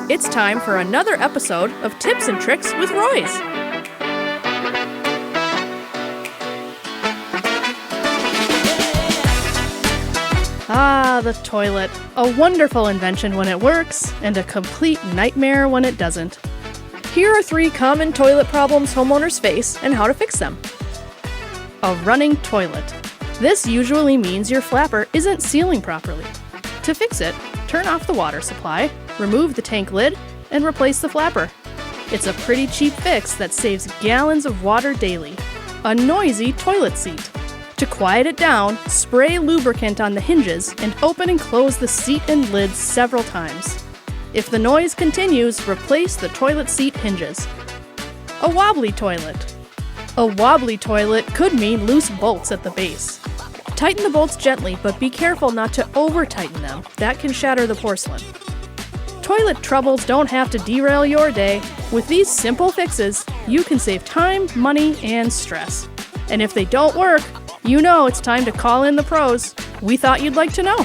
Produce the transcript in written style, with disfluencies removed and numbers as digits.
It's time for another episode of Tips and Tricks with Roy's. Ah, the toilet. A wonderful invention when it works, and a complete nightmare when it doesn't. Here are 3 common toilet problems homeowners face and how to fix them. A running toilet. This usually means your flapper isn't sealing properly. To fix it, turn off the water supply, remove the tank lid, and replace the flapper. It's a pretty cheap fix that saves gallons of water daily. A noisy toilet seat. To quiet it down, spray lubricant on the hinges and open and close the seat and lid several times. If the noise continues, replace the toilet seat hinges. A wobbly toilet. A wobbly toilet could mean loose bolts at the base. Tighten the bolts gently, but be careful not to over-tighten them. That can shatter the porcelain. Toilet troubles don't have to derail your day. With these simple fixes, you can save time, money, and stress. And if they don't work, you know it's time to call in the pros. We thought you'd like to know.